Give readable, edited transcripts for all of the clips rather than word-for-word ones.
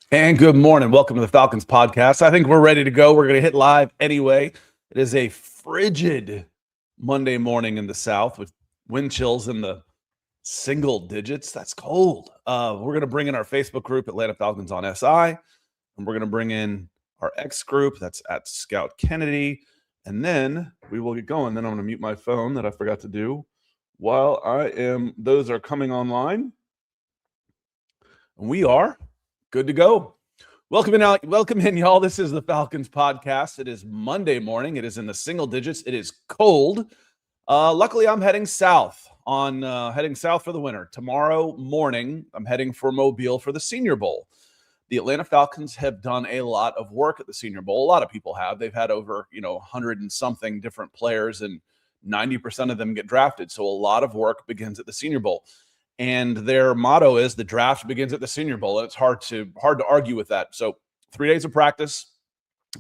And good morning. Welcome to the Falcons Podcast. I think we're ready to go. We're going to hit live anyway. It is a frigid Monday morning in the South with wind chills in the single digits. That's cold. We're going to bring in our Facebook group, Atlanta Falcons on SI, and we're going to bring in our X group. That's at Scout Kennedy. And then we will get going. Then I'm going to mute my phone that I forgot to do while those are coming online. And we are good to go. Welcome in, y'all. This is the Falcons Podcast. It is Monday morning. It is in the single digits. It is cold. Luckily, I'm heading south for the winter. Tomorrow morning, I'm heading for Mobile for the Senior Bowl. The Atlanta Falcons have done a lot of work at the Senior Bowl. A lot of people have. They've had over 100 and something different players, and 90% of them get drafted. So a lot of work begins at the Senior Bowl. And their motto is the draft begins at the Senior Bowl. And it's hard to argue with that. So 3 days of practice,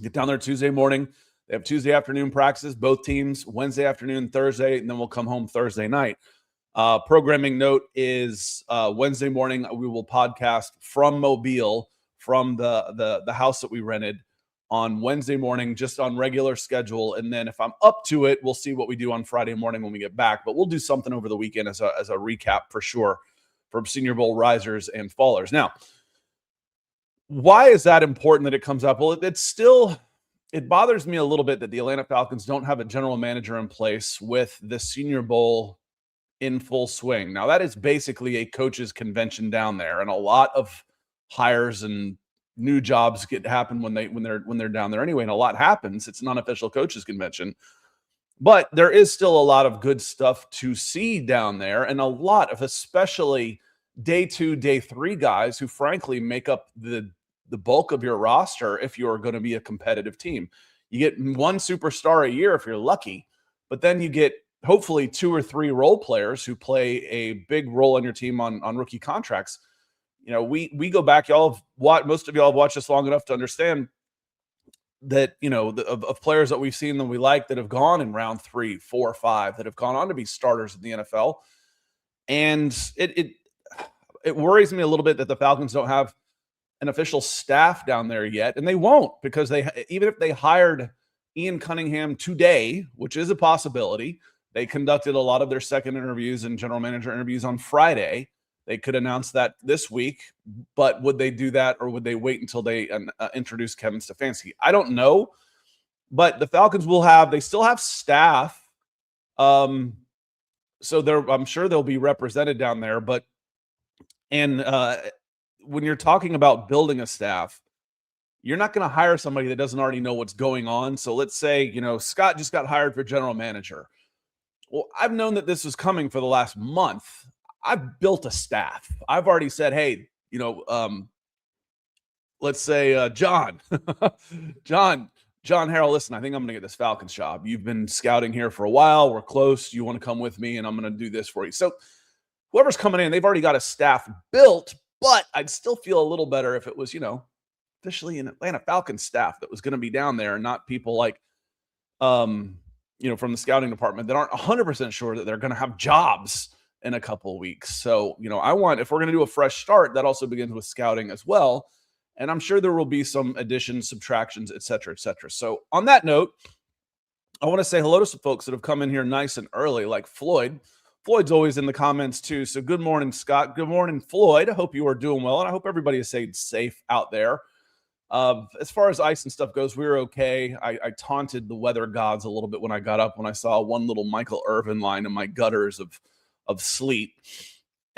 get down there Tuesday morning. They have Tuesday afternoon practices, both teams, Wednesday afternoon, Thursday, and then we'll come home Thursday night. Programming note is Wednesday morning, we will podcast from Mobile, from the house that we rented on Wednesday morning, just on regular schedule. And then if I'm up to it, we'll see what we do on Friday morning when we get back. But we'll do something over the weekend as a recap for sure from Senior Bowl risers and fallers. Now, why is that important that it comes up? Well, it bothers me a little bit that the Atlanta Falcons don't have a general manager in place with the Senior Bowl in full swing. Now, that is basically a coaches convention down there, and a lot of hires and new jobs happen when they're down there anyway, and a lot happens. It's an unofficial coaches convention, but there is still a lot of good stuff to see down there, and a lot of especially day 2, day 3 guys who frankly make up the bulk of your roster if you're going to be a competitive team. You get one superstar a year if you're lucky, but then you get hopefully 2 or 3 role players who play a big role on your team on rookie contracts. We go back, most of y'all have watched us long enough to understand that, of players that we've seen that we like that have gone in round 3, 4, 5, that have gone on to be starters in the NFL. And it worries me a little bit that the Falcons don't have an official staff down there yet. And they won't, because even if they hired Ian Cunningham today, which is a possibility, they conducted a lot of their second interviews and general manager interviews on Friday. They could announce that this week, but would they do that, or would they wait until they introduce Kevin Stefanski? I don't know, but the Falcons they still have staff. So I'm sure they'll be represented down there, when you're talking about building a staff, you're not going to hire somebody that doesn't already know what's going on. So let's say, Scott just got hired for general manager. Well, I've known that this was coming for the last month. I've built a staff. I've already said, hey, let's say John Harrell, listen, I think I'm going to get this Falcons job. You've been scouting here for a while. We're close. You want to come with me, and I'm going to do this for you. So whoever's coming in, they've already got a staff built, but I'd still feel a little better if it was, officially an Atlanta Falcons staff that was going to be down there, and not people like, from the scouting department that aren't 100% sure that they're going to have jobs in a couple of weeks. So, if we're going to do a fresh start, that also begins with scouting as well. And I'm sure there will be some additions, subtractions, et cetera, et cetera. So on that note, I want to say hello to some folks that have come in here nice and early, like Floyd. Floyd's always in the comments too. So good morning, Scott. Good morning, Floyd. I hope you are doing well, and I hope everybody is staying safe out there. As far as ice and stuff goes, we were okay. I taunted the weather gods a little bit when I got up, when I saw one little Michael Irvin line in my gutters of sleet.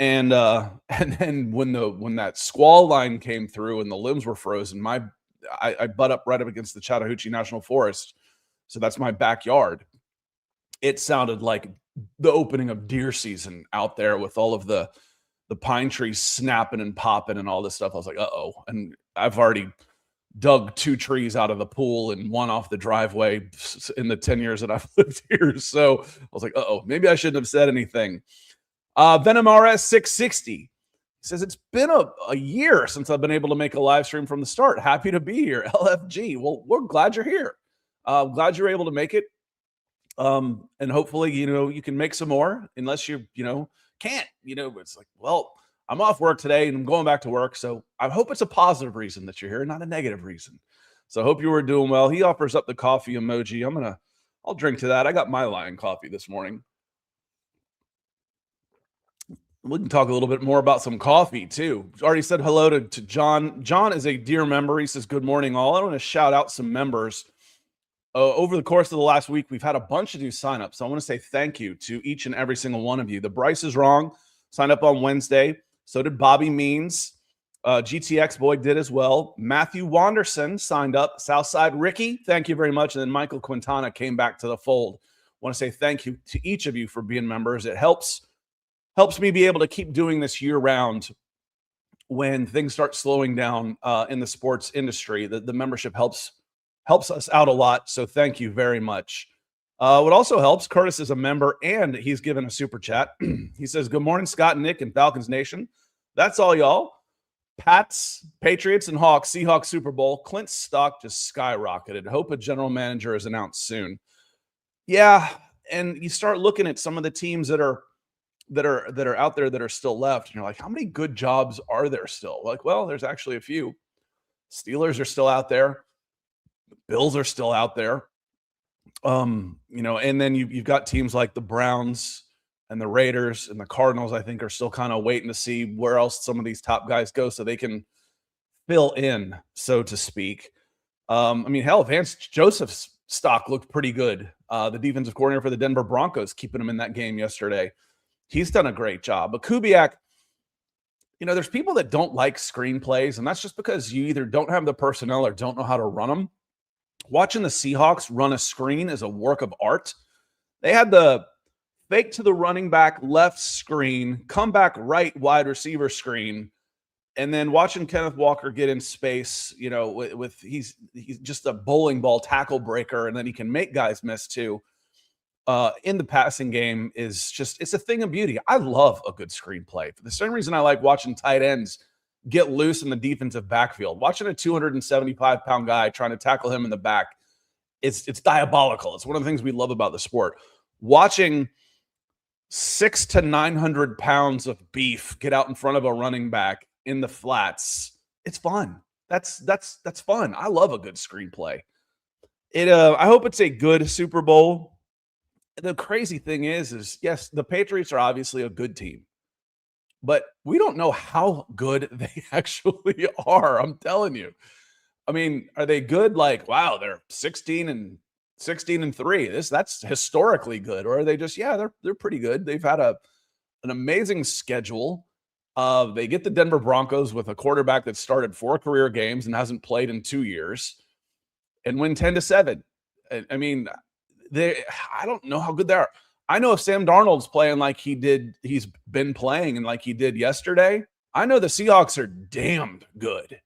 And then when that squall line came through and the limbs were frozen, I butt up right up against the Chattahoochee National Forest. So that's my backyard. It sounded like the opening of deer season out there with all of the pine trees snapping and popping and all this stuff. I was like, uh-oh. And I've already dug 2 trees out of the pool and 1 off the driveway in the 10 years that I've lived here. So I was like, uh-oh, maybe I shouldn't have said anything. Venom RS 660 says, it's been a year since I've been able to make a live stream from the start. Happy to be here. LFG. Well, we're glad you're here. Glad you're able to make it. And hopefully, you can make some more, unless you can't, it's like, well, I'm off work today and I'm going back to work. So I hope it's a positive reason that you're here, not a negative reason. So I hope you were doing well. He offers up the coffee emoji. I'll drink to that. I got my Lion coffee this morning. We can talk a little bit more about some coffee too. Already said hello to John. John is a dear member. He says, good morning all. I want to shout out some members. Over the course of the last week, we've had a bunch of new signups. So I want to say thank you to each and every single one of you. The Bryce is wrong. Signed up on Wednesday. So did Bobby Means. GTX Boy did as well. Matthew Wanderson signed up. Southside Ricky, thank you very much. And then Michael Quintana came back to the fold. I want to say thank you to each of you for being members. It helps me be able to keep doing this year round when things start slowing down in the sports industry. The membership helps us out a lot. So thank you very much. What also helps, Curtis is a member and he's given a super chat. He says, good morning, Scott, Nick, and Falcons Nation. That's all y'all. Pats, Patriots, and Hawks, Seahawks Super Bowl. Clint's stock just skyrocketed. Hope a general manager is announced soon. Yeah, and you start looking at some of the teams that are out there that are still left, and you're like, how many good jobs are there still? Like, well, there's actually a few. Steelers are still out there. Bills are still out there. And then you've got teams like the Browns and the Raiders and the Cardinals, I think, are still kind of waiting to see where else some of these top guys go so they can fill in, so to speak. Hell, Vance Joseph's stock looked pretty good. The defensive coordinator for the Denver Broncos, keeping him in that game yesterday. He's done a great job. But Kubiak, there's people that don't like screenplays, and that's just because you either don't have the personnel or don't know how to run them. Watching the Seahawks run a screen is a work of art. They had the fake to the running back left screen, come back right wide receiver screen, and then watching Kenneth Walker get in space, he's just a bowling ball tackle breaker, and then he can make guys miss too. In the passing game it's a thing of beauty. I love a good screenplay. For the same reason I like watching tight ends get loose in the defensive backfield. Watching a 275-pound guy trying to tackle him in the back, it's diabolical. It's one of the things we love about the sport. Watching 600 to 900 pounds of beef get out in front of a running back in the flats, it's fun. That's fun. I love a good screenplay. I hope it's a good Super Bowl. The crazy thing is yes, the Patriots are obviously a good team, but we don't know how good they actually are. I'm telling you. Are they good? Like, wow, they're 16 and 3. That's historically good. Or are they just, they're pretty good. They've had an amazing schedule. They get the Denver Broncos with a quarterback that started 4 career games and hasn't played in 2 years and win 10-7. I don't know how good they are. I know if Sam Darnold's playing like he's been playing and like he did yesterday, I know the Seahawks are damned good.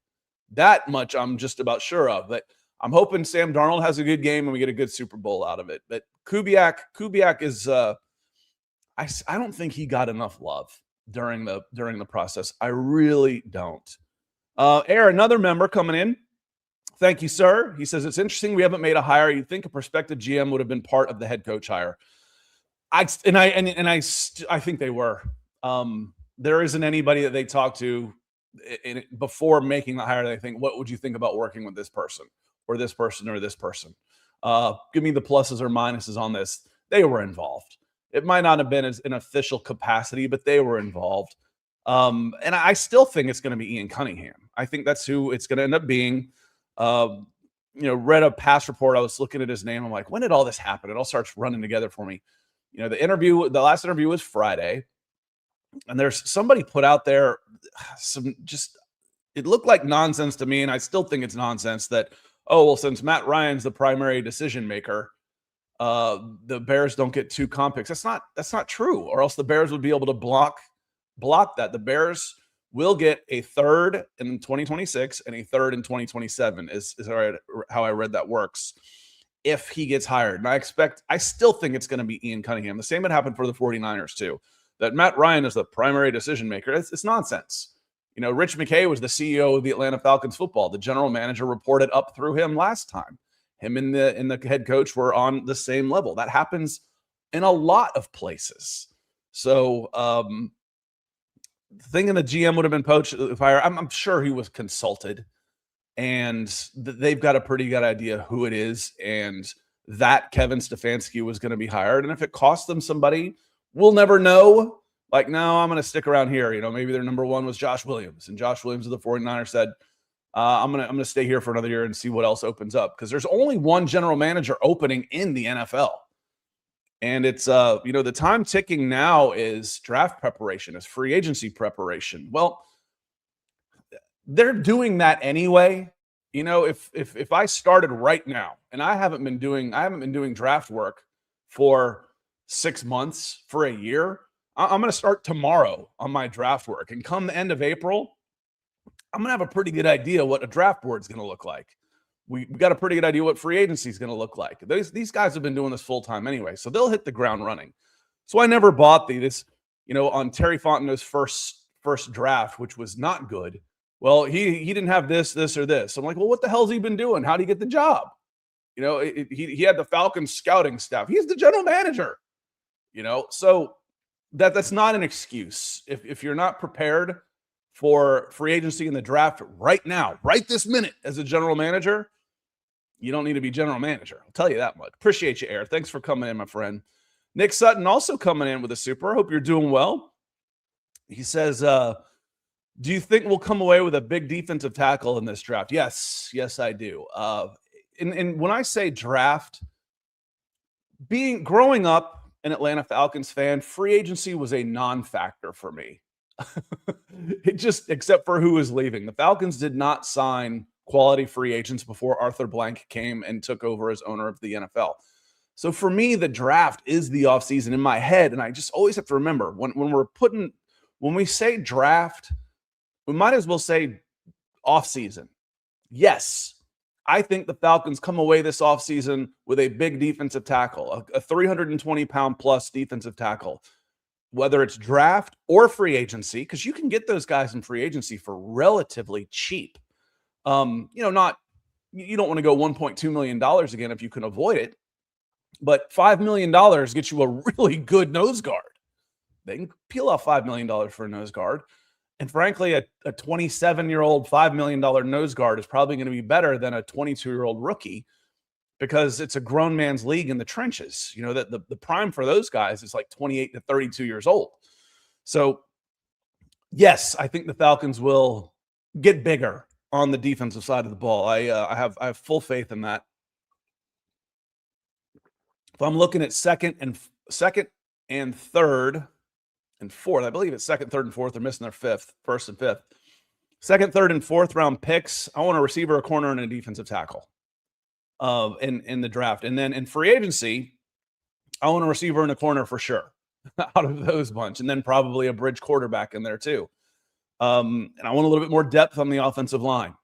That much I'm just about sure of. But I'm hoping Sam Darnold has a good game and we get a good Super Bowl out of it. But Kubiak is I don't think he got enough love during the process. I really don't. Another member coming in. Thank you, sir. He says, it's interesting we haven't made a hire. You'd think a prospective GM would have been part of the head coach hire. I think they were. There isn't anybody that they talk to before making the hire. They think, what would you think about working with this person or this person or this person? Give me the pluses or minuses on this. They were involved. It might not have been as an official capacity, but they were involved. And I still think it's going to be Ian Cunningham. I think that's who it's going to end up being. Read a past report. I was looking at his name. I'm like, when did all this happen? It all starts running together for me. The last interview was Friday, and there's somebody put out there it looked like nonsense to me. And I still think it's nonsense that, since Matt Ryan's the primary decision maker, the Bears don't get 2 comp picks. That's not true. Or else the Bears would be able to block that. The Bears will get a 3rd in 2026 and a 3rd in 2027 is how I read that works if he gets hired. And I still think it's going to be Ian Cunningham. The same would happen for the 49ers too, that Matt Ryan is the primary decision maker. It's nonsense. Rich McKay was the CEO of the Atlanta Falcons football. The general manager reported up through him last time. Him and the head coach were on the same level. That happens in a lot of places. So, thinking the GM would have been poached. If I'm sure he was consulted, and they've got a pretty good idea who it is, and that Kevin Stefanski was going to be hired. And if it cost them somebody, we'll never know. Like, no, I'm going to stick around here. You know, maybe their number one was Josh Williams, and Josh Williams of the 49ers said, I'm gonna stay here for another year and see what else opens up, because there's only one general manager opening in the NFL. And it's the time ticking now is draft preparation, is free agency preparation. Well, they're doing that anyway. You know, if I started right now, and I haven't been doing draft work for 6 months, for a year, I'm going to start tomorrow on my draft work. And come the end of April, I'm going to have a pretty good idea what a draft board is going to look like. We got a pretty good idea what free agency is going to look like. These guys have been doing this full time anyway, so they'll hit the ground running. So I never bought this, on Terry Fontenot's first draft, which was not good. Well, he didn't have this, or this. I'm like, well, what the hell's he been doing? How'd he get the job? He had the Falcons scouting staff. He's the general manager. So that's not an excuse. If you're not prepared for free agency in the draft right now, right this minute, as a general manager, you don't need to be general manager. I'll tell you that much. Appreciate you, Air. Thanks for coming in, my friend. Nick Sutton also coming in with a super. Hope you're doing well. He says, do you think we'll come away with a big defensive tackle in this draft? Yes, I do. And when I say draft, growing up an Atlanta Falcons fan, free agency was a non-factor for me. Except for who was leaving. The Falcons did not sign quality free agents before Arthur Blank came and took over as owner of the NFL. So for me, the draft is the offseason in my head. And I just always have to remember when we say draft, we might as well say offseason. Yes, I think the Falcons come away this offseason with a big defensive tackle, a 320-pound plus defensive tackle, whether it's draft or free agency, because you can get those guys in free agency for relatively cheap. You don't want to go $1.2 million again if you can avoid it, but $5 million gets you a really good nose guard. They can peel off $5 million for a nose guard. And frankly, a 27-year-old $5 million nose guard is probably going to be better than a 22-year-old rookie, because it's a grown man's league in the trenches. That the prime for those guys is like 28 to 32 years old. So yes, I think the Falcons will get bigger on the defensive side of the ball. I have full faith in that. If I'm looking at second and third and fourth, I believe it's second, third, and fourth. They're missing their first and fifth. Second, third, and fourth round picks. I want a receiver, a corner, and a defensive tackle in the draft. And then in free agency, I want a receiver and a corner for sure out of those bunch. And then probably a bridge quarterback in there too. And I want a little bit more depth on the offensive line.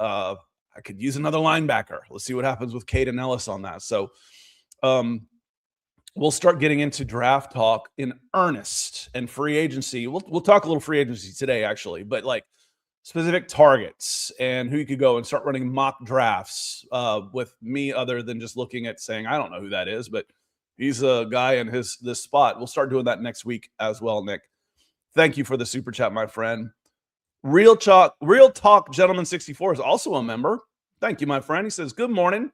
I could use another linebacker. Let's see what happens with Caden Ellis on that. So we'll start getting into draft talk in earnest and free agency. We'll talk a little free agency today, actually, but like specific targets and who you could go and start running mock drafts with me, other than just looking at saying, I don't know who that is, but he's a guy in this spot. We'll start doing that next week as well, Nick. Thank you for the super chat, my friend. Real Talk Gentleman 64 is also a member. Thank you, my friend. He says, good morning.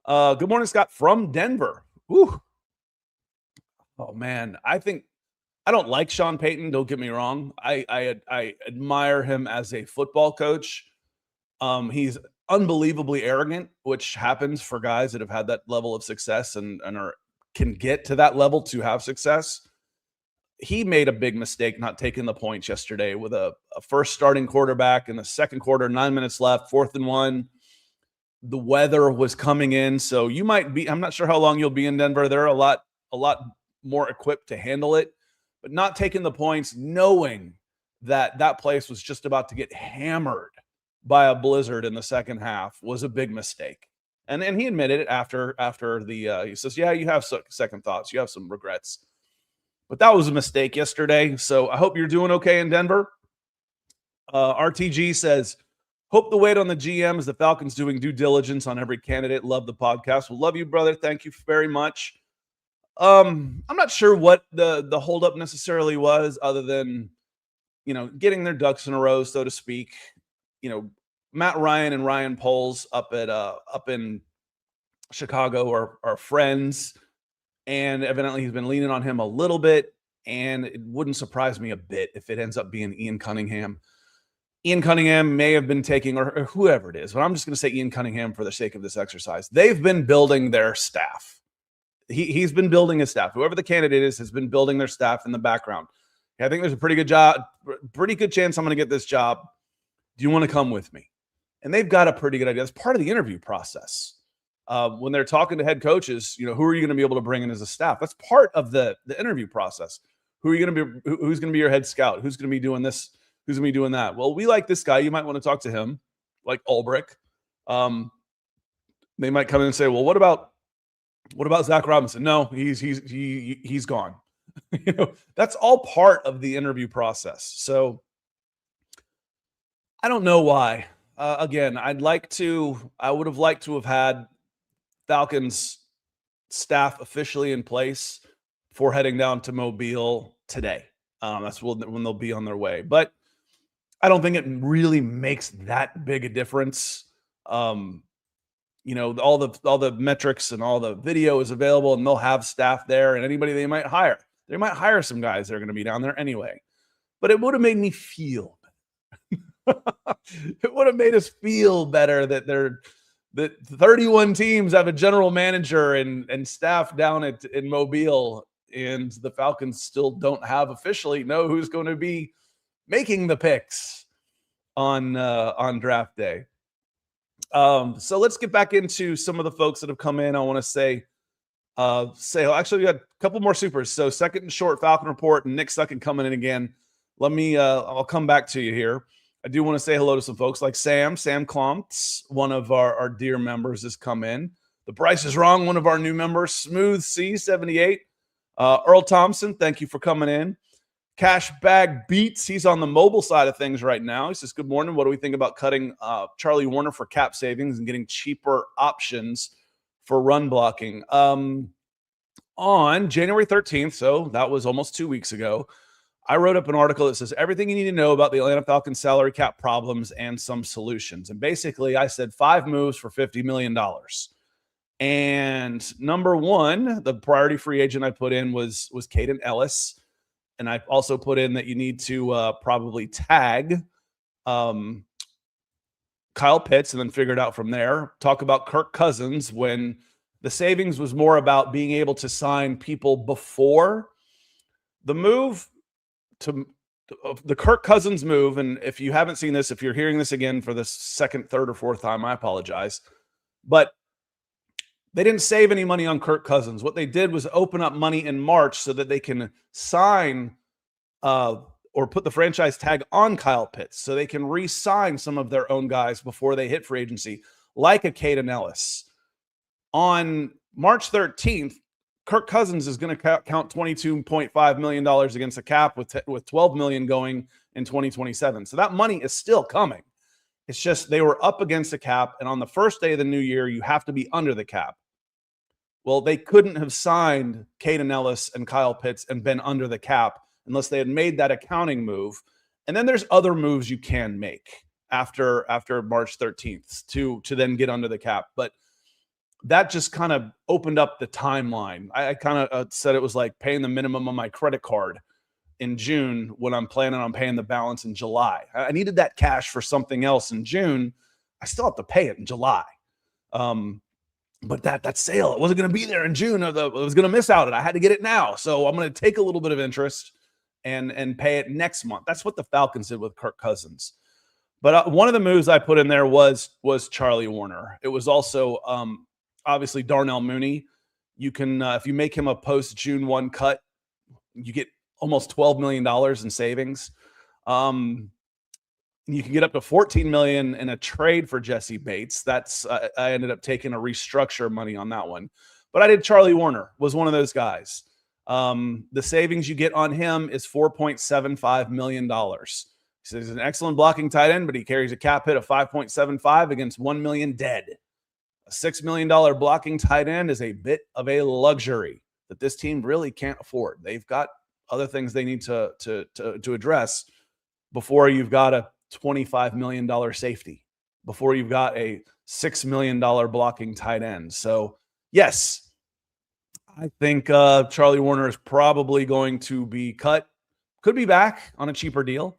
Good morning, Scott, from Denver. Ooh. Oh, man. I don't like Sean Payton. Don't get me wrong. I admire him as a football coach. He's unbelievably arrogant, which happens for guys that have had that level of success and can get to that level to have success. He made a big mistake not taking the points yesterday with a first starting quarterback in the second quarter, 9 minutes left, 4th and 1. The weather was coming in, so you might be. I'm not sure how long you'll be in Denver. They're a lot more equipped to handle it, but not taking the points, knowing that place was just about to get hammered by a blizzard in the second half, was a big mistake. And he admitted it after he says, yeah, you have second thoughts, you have some regrets. But that was a mistake yesterday. So I hope you're doing okay in Denver. RTG says, hope the wait on the GM is the Falcons doing due diligence on every candidate. Love the podcast. Well, love you, brother. Thank you very much. I'm not sure what the holdup necessarily was, other than getting their ducks in a row, so to speak. Matt Ryan and Ryan Poles up in Chicago are friends, and evidently he's been leaning on him a little bit, and it wouldn't surprise me a bit if it ends up being Ian Cunningham. Ian Cunningham may have been taking, or whoever it is, but I'm just going to say Ian Cunningham for the sake of this exercise. They've been building their staff. He's been building his staff. Whoever the candidate is has been building their staff in the background. I think there's a pretty good chance I'm going to get this job. Do you want to come with me? And they've got a pretty good idea. That's part of the interview process. When they're talking to head coaches, who are you going to be able to bring in as a staff? That's part of the interview process. Who's going to be your head scout? Who's going to be doing this? Who's going to be doing that? Well, we like this guy. You might want to talk to him, like Ulbrich. They might come in and say, well, what about Zach Robinson? No, he's gone. That's all part of the interview process. So I don't know why. Again, I would have liked to have had Falcons staff officially in place before heading down to Mobile today. That's when they'll be on their way. But I don't think it really makes that big a difference. All the metrics and all the video is available, and they'll have staff there, and anybody they might hire. They might hire some guys that are going to be down there anyway. But it would have made me feel better. It would have made us feel better that 31 teams have a general manager and staff down in Mobile, and the Falcons still don't officially know who's going to be making the picks on draft day. So let's get back into some of the folks that have come in. I want to say actually, we got a couple more supers. So second and short Falcon report, and Nick Suckin coming in again. I'll come back to you here. I do want to say hello to some folks like Sam Klontz, one of our dear members, has come in. The Price is Wrong, one of our new members. Smooth C78. Earl Thompson, thank you for coming in. Cash Bag Beats, he's on the mobile side of things right now. He says, good morning. What do we think about cutting Charlie Woerner for cap savings and getting cheaper options for run blocking? On January 13th, so that was almost 2 weeks ago, I wrote up an article that says everything you need to know about the Atlanta Falcons salary cap problems and some solutions. And basically, I said 5 moves for $50 million. And number one, the priority free agent I put in was Caden Ellis. And I also put in that you need to probably tag Kyle Pitts and then figure it out from there. Talk about Kirk Cousins when the savings was more about being able to sign people before the move. To the Kirk Cousins move, and if you haven't seen this, if you're hearing this again for the second, third, or fourth time, I apologize. But they didn't save any money on Kirk Cousins. What they did was open up money in March so that they can sign or put the franchise tag on Kyle Pitts so they can re-sign some of their own guys before they hit free agency, like a Caden Ellis. On March 13th, Kirk Cousins is going to count $22.5 million against the cap with $12 million going in 2027. So that money is still coming. It's just they were up against the cap, and on the first day of the new year, you have to be under the cap. Well, they couldn't have signed Caden Ellis and Kyle Pitts and been under the cap unless they had made that accounting move. And then there's other moves you can make after March 13th to then get under the cap. But that just kind of opened up the timeline. I kind of said it was like paying the minimum on my credit card in June when I'm planning on paying the balance in July. I needed that cash for something else in June. I still have to pay it in July. But that sale, it wasn't going to be there in June. I was going to miss out, and I had to get it now. So I'm going to take a little bit of interest and pay it next month. That's what the Falcons did with Kirk Cousins. But one of the moves I put in there was Charlie Woerner. It was also obviously Darnell Mooney. You can if you make him a post June 1 cut, you get almost $12 million in savings. You can get up to $14 million in a trade for Jesse Bates. That's I ended up taking a restructure money on that one. But I did Charlie Woerner, was one of those guys. The savings you get on him is $4.75 million. He says he's an excellent blocking tight end, but he carries a cap hit of 5.75 against $1 million dead. A $6 million blocking tight end is a bit of a luxury that this team really can't afford. They've got other things they need to address before you've got a $25 million safety, before you've got a $6 million blocking tight end. So, yes, I think Charlie Woerner is probably going to be cut. Could be back on a cheaper deal.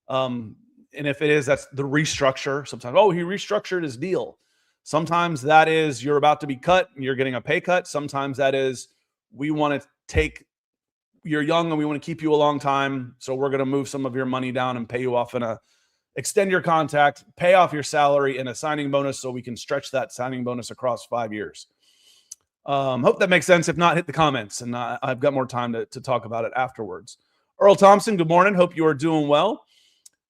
And if it is, that's the restructure. Sometimes, he restructured his deal. Sometimes that is you're about to be cut and you're getting a pay cut. Sometimes that is we want to you're young and we want to keep you a long time. So we're going to move some of your money down and pay you off extend your contract, pay off your salary and a signing bonus so we can stretch that signing bonus across 5 years. Hope that makes sense. If not, hit the comments and I've got more time to talk about it afterwards. Earl Thompson, good morning. Hope you are doing well.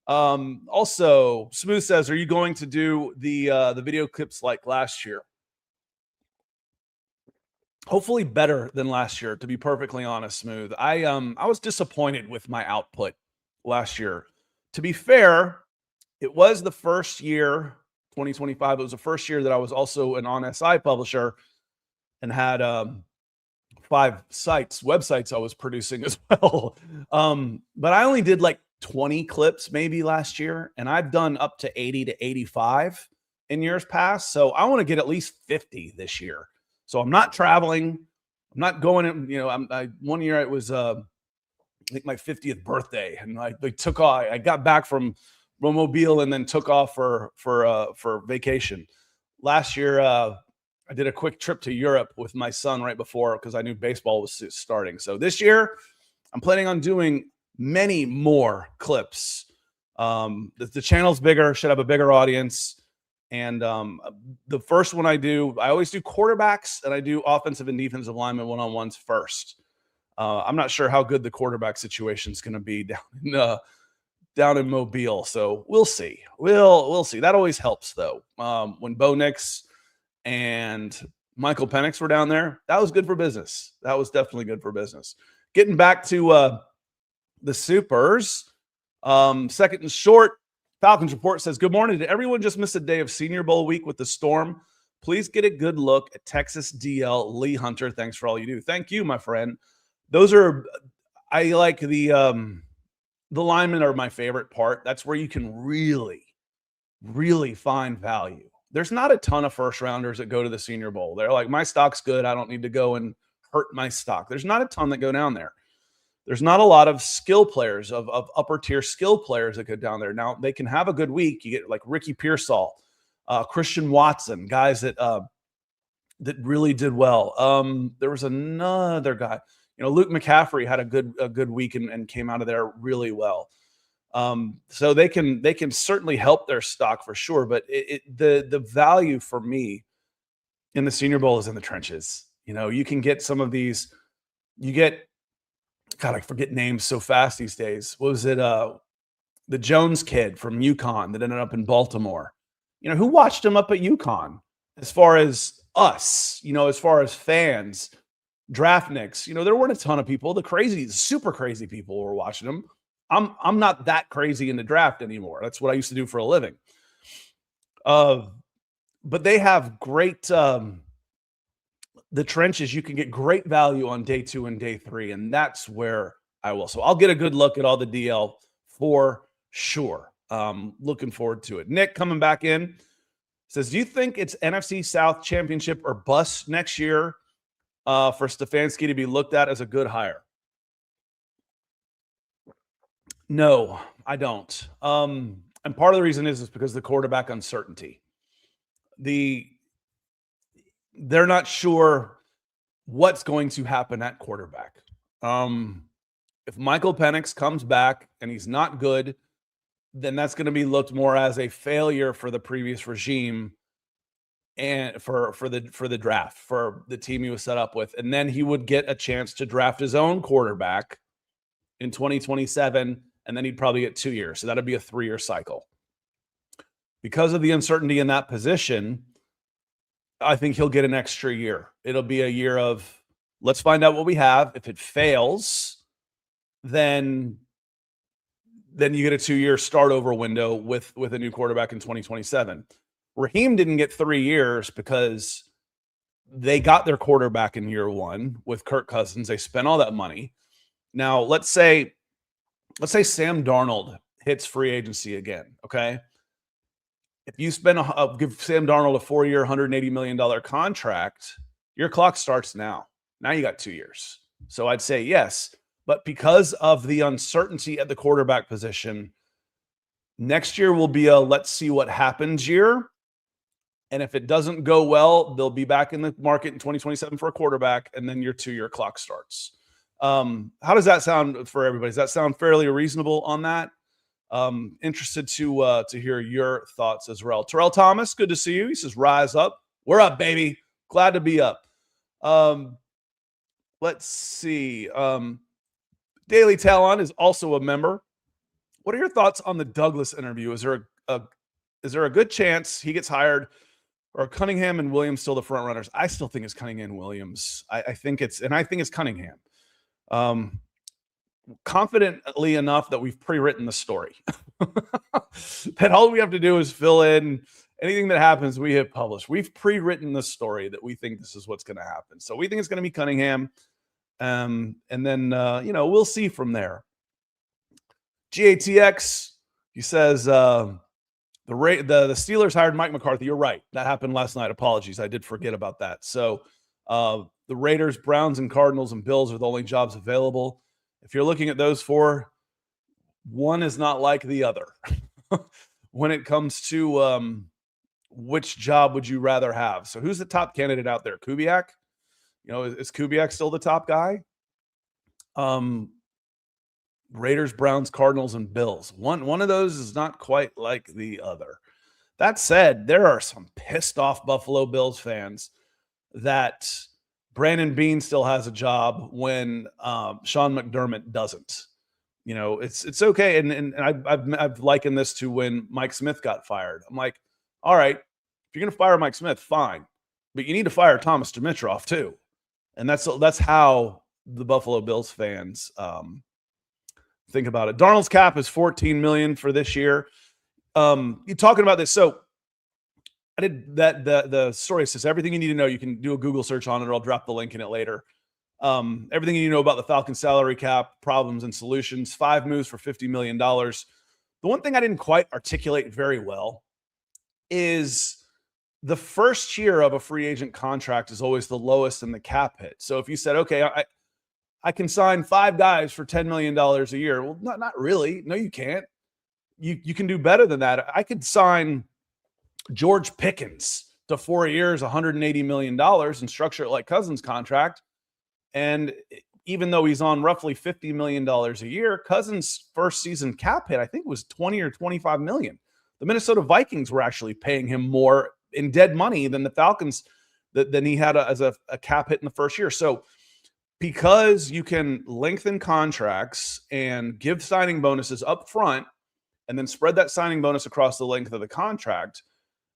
Also, Smooth says, are you going to do the video clips like last year? Hopefully better than last year, to be perfectly honest, Smooth. I was disappointed with my output last year. To be fair, it was the first year, 2025, it was the first year that I was also an on-SI publisher and had 5 websites I was producing as well. But I only did like 20 clips maybe last year, and I've done up to 80 to 85 in years past. So I want to get at least 50 this year. So I'm not traveling. I'm not going in, one year it was I think my 50th birthday, and they took off. I got back from Mobile and then took off for vacation. Last year I did a quick trip to Europe with my son right before because I knew baseball was starting. So this year I'm planning on doing many more clips. The channel's bigger, should have a bigger audience. And the first one I always do quarterbacks and I do offensive and defensive lineman one-on-ones first. I'm not sure how good the quarterback situation is going to be down in Mobile. So we'll see. We'll see. That always helps though. When Bo Nix and Michael Penix were down there, that was good for business. That was definitely good for business. Getting back to the Supers, second and short, Falcons report says, good morning. Did everyone just miss a day of Senior Bowl week with the storm? Please get a good look at Texas DL Lee Hunter. Thanks for all you do. Thank you, my friend. I like the linemen are my favorite part. That's where you can really, really find value. There's not a ton of first rounders that go to the Senior Bowl. They're like, my stock's good. I don't need to go and hurt my stock. There's not a ton that go down there. There's not a lot of skill players, of upper tier skill players that go down there. Now, they can have a good week. You get like Ricky Pearsall, Christian Watson, guys that really did well. There was another guy, Luke McCaffrey had a good week and came out of there really well. So they can certainly help their stock for sure. But the value for me in the Senior Bowl is in the trenches. You can get some of these. God, I forget names so fast these days. What was it? The Jones kid from UConn that ended up in Baltimore. Who watched him up at UConn? As far as us, as far as fans, draftniks, there weren't a ton of people. The super crazy people were watching him. I'm not that crazy in the draft anymore. That's what I used to do for a living. But they have great. The trenches, you can get great value on day 2 and day 3, and that's where I will. So I'll get a good look at all the DL for sure. Looking forward to it. Nick coming back in says, do you think it's NFC South championship or bust next year for Stefanski to be looked at as a good hire? No, I don't. And part of the reason is because of the quarterback uncertainty. They're not sure what's going to happen at quarterback. If Michael Penix comes back and he's not good, then that's going to be looked more as a failure for the previous regime and for the draft, for the team he was set up with. And then he would get a chance to draft his own quarterback in 2027, and then he'd probably get 2 years. So that'd be a 3-year cycle. Because of the uncertainty in that position, I think he'll get an extra year. It'll be a year of, let's find out what we have. If it fails, then you get a 2-year start over window with a new quarterback in 2027. Raheem didn't get 3 years because they got their quarterback in year 1 with Kirk Cousins. They spent all that money. Now, let's say Sam Darnold hits free agency again. Okay. If you give Sam Darnold a 4-year, $180 million contract, your clock starts now. Now you got 2 years. So I'd say yes. But because of the uncertainty at the quarterback position, next year will be a let's see what happens year. And if it doesn't go well, they'll be back in the market in 2027 for a quarterback, and then your 2-year clock starts. How does that sound for everybody? Does that sound fairly reasonable on that? Interested to hear your thoughts as well. Terrell Thomas, good to see you. He says, rise up. We're up, baby. Glad to be up. Let's see. Daily Talon is also a member. What are your thoughts on the Douglas interview? Is there a good chance he gets hired, or Cunningham and Williams still the front runners? I still think it's Cunningham and Williams. I think it's Cunningham. Confidently enough that we've pre-written the story. That all we have to do is fill in anything that happens we have published. We've pre-written the story that we think this is what's going to happen. So we think it's going to be Cunningham. And then, we'll see from there. GATX, he says, the Steelers hired Mike McCarthy. You're right. That happened last night. Apologies. I did forget about that. So the Raiders, Browns, and Cardinals and Bills are the only jobs available. If you're looking at those four, one is not like the other. When it comes to which job would you rather have? So who's the top candidate out there? Kubiak? Is Kubiak still the top guy? Raiders, Browns, Cardinals, and Bills. One of those is not quite like the other. That said, there are some pissed off Buffalo Bills fans that Brandon Beane still has a job when Sean McDermott doesn't. It's okay. And I've likened this to when Mike Smith got fired. I'm like, all right, if you're going to fire Mike Smith, fine, but you need to fire Thomas Dimitroff too. And that's how the Buffalo Bills fans think about it. Darnold's cap is $14 million for this year. You're talking about this. So I did that. The story says everything you need to know. You can do a Google search on it, or I'll drop the link in it later. Everything you need to know about the Falcons salary cap, problems and solutions, 5 moves for $50 million. The one thing I didn't quite articulate very well is the first year of a free agent contract is always the lowest in the cap hit. So if you said, okay, I can sign 5 guys for $10 million a year. Well, not really. No, you can't. You can do better than that. I could sign George Pickens to 4 years, $180 million, and structure it like Cousins' contract. And even though he's on roughly $50 million a year, Cousins' first season cap hit, I think, was $20 or $25 million. The Minnesota Vikings were actually paying him more in dead money than the Falcons than he had as a cap hit in the first year. So because you can lengthen contracts and give signing bonuses up front and then spread that signing bonus across the length of the contract,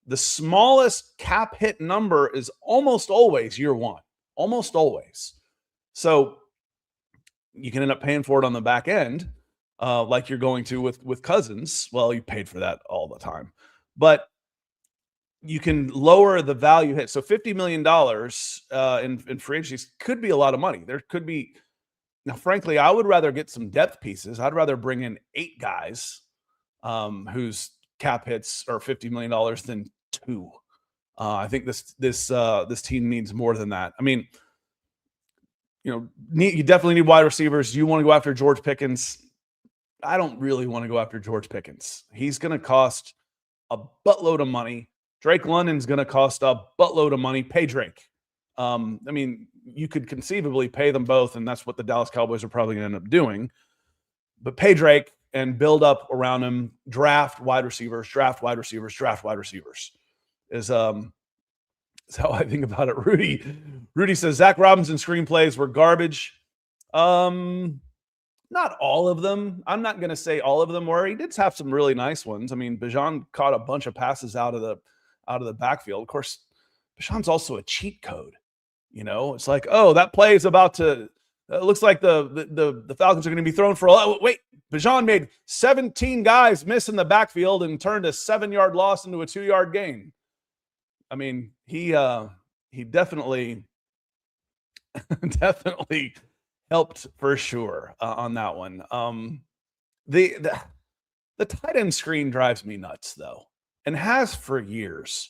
the smallest cap hit number is almost always year one, almost always. So you can end up paying for it on the back end, like you're going to with Cousins. Well, you paid for that all the time, but you can lower the value hit. So $50 million in free agencies could be a lot of money. There could be. Now, frankly, I would rather get some depth pieces. I'd rather bring in 8 guys whose cap hits are $50 million than 2. I think this team needs more than that. I mean, you definitely need wide receivers. You want to go after George Pickens? I don't really want to go after George Pickens. He's going to cost a buttload of money. Drake London's going to cost a buttload of money. Pay Drake. I mean, you could conceivably pay them both, and that's what the Dallas Cowboys are probably going to end up doing. But pay Drake and build up around him. Draft wide receivers. Draft wide receivers. Draft wide receivers. Is how I think about it. Rudy says Zach Robinson screenplays were garbage. Not all of them. I'm not going to say all of them were. He did have some really nice ones. I mean, Bijan caught a bunch of passes out of the backfield. Of course, Bijan's also a cheat code. It's like, oh, that play is about to. It looks like the Falcons are going to be thrown for a lot. Wait, Bijan made 17 guys miss in the backfield and turned a 7-yard loss into a 2-yard gain. I mean, he definitely helped for sure on that one. The tight end screen drives me nuts, though, and has for years.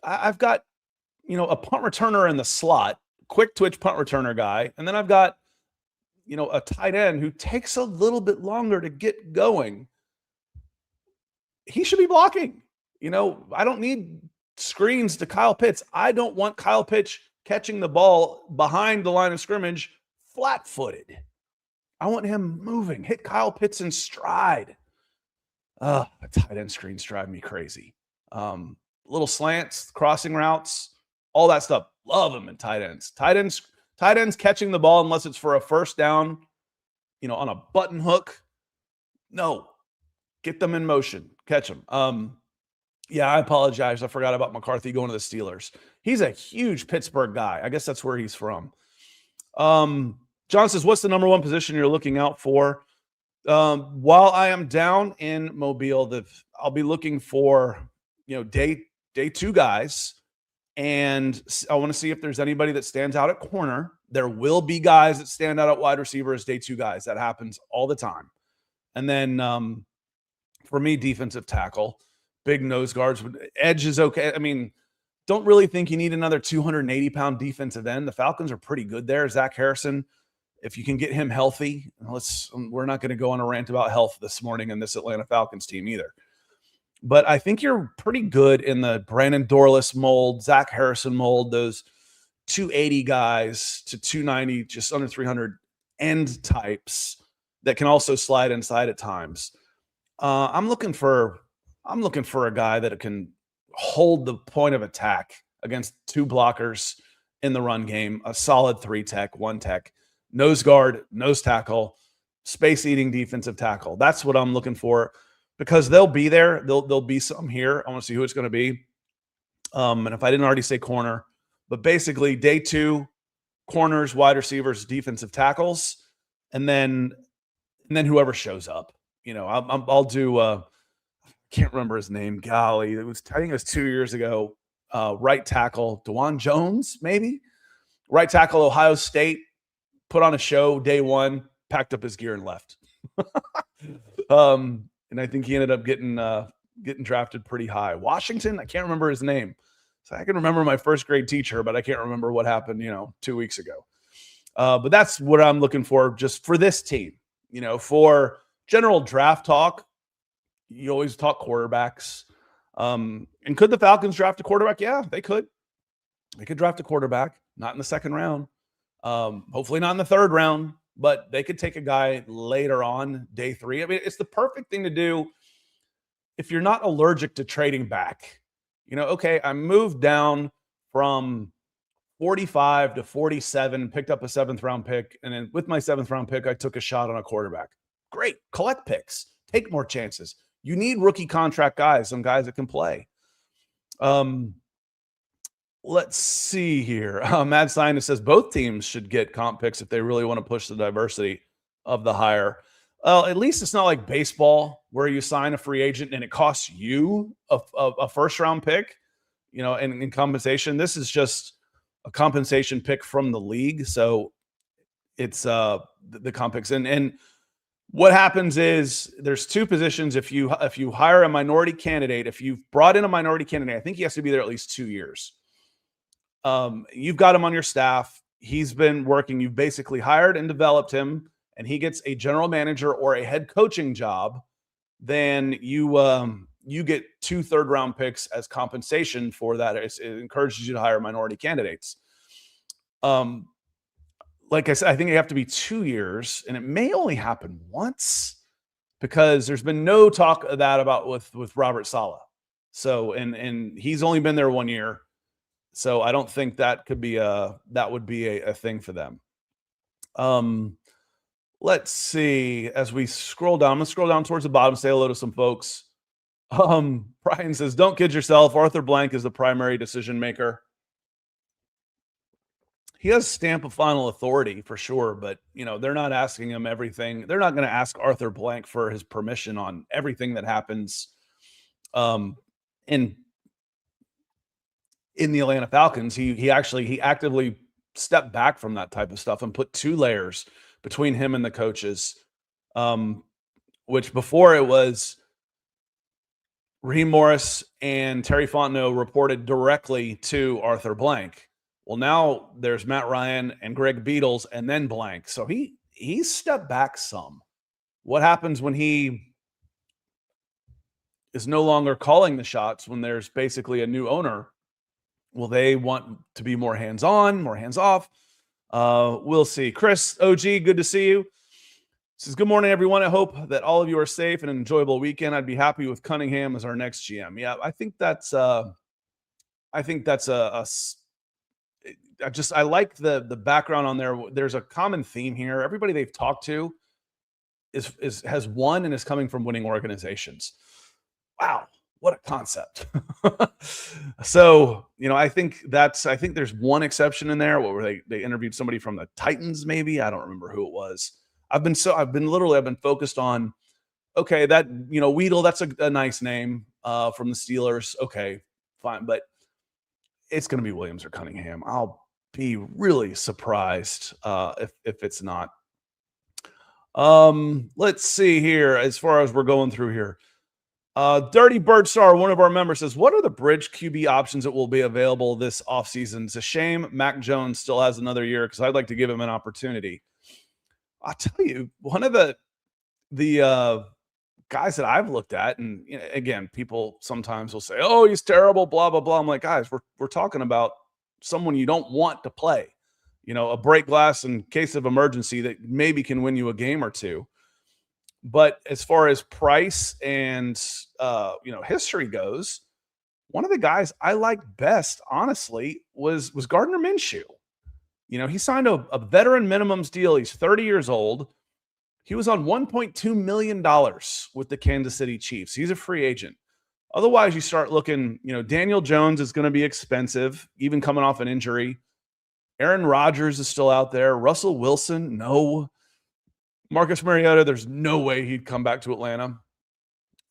I've got, a punt returner in the slot, quick twitch punt returner guy, and then I've got, a tight end who takes a little bit longer to get going. He should be blocking. I don't need screens to Kyle Pitts. I don't want Kyle Pitts catching the ball behind the line of scrimmage flat-footed. I want him moving. Hit Kyle Pitts in stride. Tight end screens drive me crazy. Little slants, crossing routes, all that stuff. Love them in tight ends. Tight ends catching the ball unless it's for a first down, on a button hook. No. Get them in motion. Catch them. Yeah, I apologize. I forgot about McCarthy going to the Steelers. He's a huge Pittsburgh guy. I guess that's where he's from. John says, what's the number one position you're looking out for? While I am down in Mobile, I'll be looking for, day two guys. And I want to see if there's anybody that stands out at corner. There will be guys that stand out at wide receiver as day two guys. That happens all the time. And then for me, defensive tackle, big nose guards. Edge is okay. I mean, don't really think you need another 280-pound defensive end. The Falcons are pretty good there. Zach Harrison, if you can get him healthy, we're not going to go on a rant about health this morning in this Atlanta Falcons team either. But I think you're pretty good in the Brandon Dorless mold, Zach Harrison mold, those 280 guys to 290, just under 300 end types that can also slide inside at times. I'm looking for a guy that can hold the point of attack against two blockers in the run game, a solid 3-tech, 1-tech, nose guard, nose tackle, space-eating defensive tackle. That's what I'm looking for because they'll be there. There'll be some here. I want to see who it's going to be. And if I didn't already say corner, but basically day two, corners, wide receivers, defensive tackles, and then whoever shows up. I'll do. Can't remember his name. Golly, I think it was 2 years ago. Right tackle DeJuan Jones, maybe. Right tackle Ohio State put on a show day one, packed up his gear and left. And I think he ended up getting drafted pretty high. Washington, I can't remember his name. So I can remember my first grade teacher, but I can't remember what happened, 2 weeks ago. But that's what I'm looking for just for this team. For general draft talk, you always talk quarterbacks. And could the Falcons draft a quarterback? Yeah, they could. They could draft a quarterback, not in the second round. Hopefully not in the third round, but they could take a guy later on, day three. I mean, it's the perfect thing to do if you're not allergic to trading back. Okay, I moved down from 45 to 47, picked up a 7th round pick. And then with my 7th round pick, I took a shot on a quarterback. Great. Collect picks. Take more chances. You need rookie contract guys, some guys that can play. Let's see here. Mad Scientist says both teams should get comp picks if they really want to push the diversity of the hire. At least it's not like baseball where you sign a free agent and it costs you a first-round pick, in compensation. This is just a compensation pick from the league. So it's the comp picks. And what happens is there's two positions. If you hire a minority candidate, if you've brought in a minority candidate, I think he has to be there at least 2 years. You've got him on your staff. He's been working. You've basically hired and developed him, and he gets a general manager or a head coaching job. Then you get 2 third-round picks as compensation for that. It encourages you to hire minority candidates. Like I said, I think you have to be 2 years, and it may only happen once because there's been no talk of that about with Robert Saleh. So, and he's only been there 1 year. So I don't think that would be a thing for them. Let's see. As we scroll down, I'm gonna scroll down towards the bottom, say hello to some folks. Brian says, don't kid yourself. Arthur Blank is the primary decision maker. He has stamp of final authority for sure, but they're not asking him everything. They're not going to ask Arthur Blank for his permission on everything that happens in the Atlanta Falcons. He actively stepped back from that type of stuff and put 2 layers between him and the coaches. which before it was Raheem Morris and Terry Fontenot reported directly to Arthur Blank. Well, now there's Matt Ryan and Greg Beatles and then Blank. So he's stepped back some. What happens when he is no longer calling the shots when there's basically a new owner? Will they want to be more hands-on, more hands-off? We'll see. Chris, OG, good to see you. Says, good morning, everyone. I hope that all of you are safe and an enjoyable weekend. I'd be happy with Cunningham as our next GM. Yeah, I think that's I like the background on there. There's a common theme here. Everybody they've talked to has won and is coming from winning organizations. Wow, what a concept. So, I think there's one exception in there. What were they interviewed somebody from the Titans, maybe? I don't remember who it was. I've been focused on, okay, that, Weedle, that's a nice name from the Steelers. Okay, fine. But it's going to be Williams or Cunningham. I'll be really surprised if it's not. Let's see here as far as we're going through here. Dirty Bird Star, one of our members, says, what are the bridge QB options that will be available this offseason? It's a shame Mac Jones still has another year because I'd like to give him an opportunity. I'll tell you, one of the guys that I've looked at, and again, people sometimes will say, oh, he's terrible, blah, blah, blah. I'm like, guys, we're talking about someone you don't want to play. A break glass in case of emergency that maybe can win you a game or two. But as far as price and, history goes, one of the guys I liked best, honestly, was Gardner Minshew. He signed a veteran minimums deal. He's 30 years old. He was on $1.2 million with the Kansas City Chiefs. He's a free agent. Otherwise, you start looking, Daniel Jones is going to be expensive, even coming off an injury. Aaron Rodgers is still out there. Russell Wilson, no. Marcus Mariota, there's no way he'd come back to Atlanta.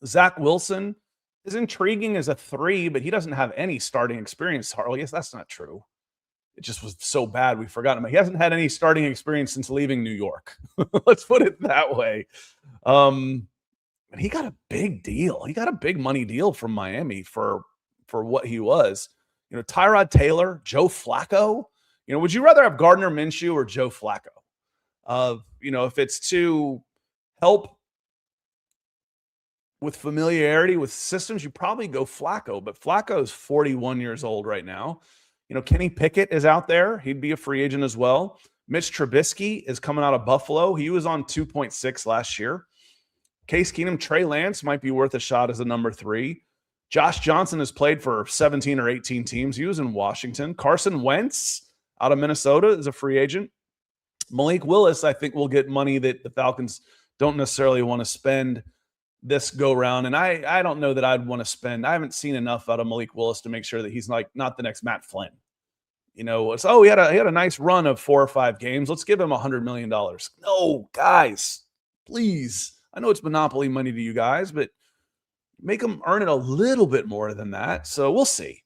Zach Wilson is intriguing as a 3, but he doesn't have any starting experience. Well, yes, that's not true. It just was so bad we forgot him. He hasn't had any starting experience since leaving New York. Let's put it that way. And he got a big deal. He got a big money deal from Miami for what he was. Tyrod Taylor, Joe Flacco. Would you rather have Gardner Minshew or Joe Flacco? If it's to help with familiarity with systems, you probably go Flacco. But Flacco is 41 years old right now. Kenny Pickett is out there. He'd be a free agent as well. Mitch Trubisky is coming out of Buffalo. He was on 2.6 last year. Case Keenum, Trey Lance might be worth a shot as a number 3. Josh Johnson has played for 17 or 18 teams. He was in Washington. Carson Wentz out of Minnesota is a free agent. Malik Willis, I think, will get money that the Falcons don't necessarily want to spend this go round. And I don't know that I'd want to spend. I haven't seen enough out of Malik Willis to make sure that he's not the next Matt Flynn. It's, he had a nice run of 4 or 5 games. Let's give him $100 million. No, guys, please. I know it's monopoly money to you guys, but make them earn it a little bit more than that. So we'll see.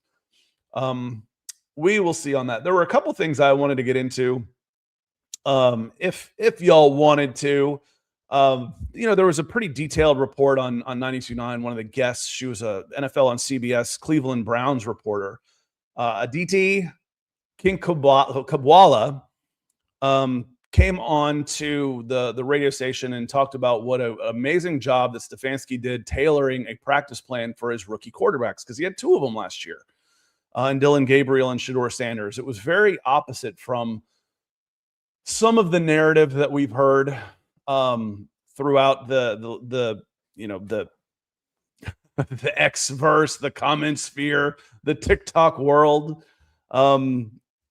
We will see on that. There were a couple things I wanted to get into. If y'all wanted to, there was a pretty detailed report on 92.9. One of the guests, she was a NFL on CBS Cleveland Browns reporter. Aditi King Kabwala came on to the radio station and talked about what an amazing job that Stefanski did tailoring a practice plan for his rookie quarterbacks, because he had 2 of them last year, and Dylan Gabriel and Shedeur Sanders. It was very opposite from some of the narrative that we've heard throughout the the X-verse, the comment sphere, the TikTok world.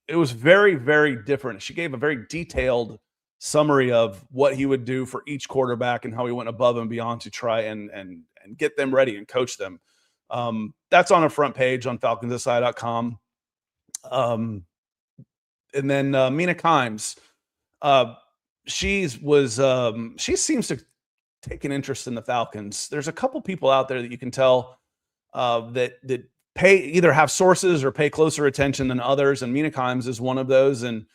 It was very, very different. She gave a very detailed summary of what he would do for each quarterback and how he went above and beyond to try and get them ready and coach them. That's on a front page on FalconsSI.com. And then Mina Kimes, she seems to take an interest in the Falcons. There's a couple people out there that you can tell that either have sources or pay closer attention than others, and Mina Kimes is one of those. And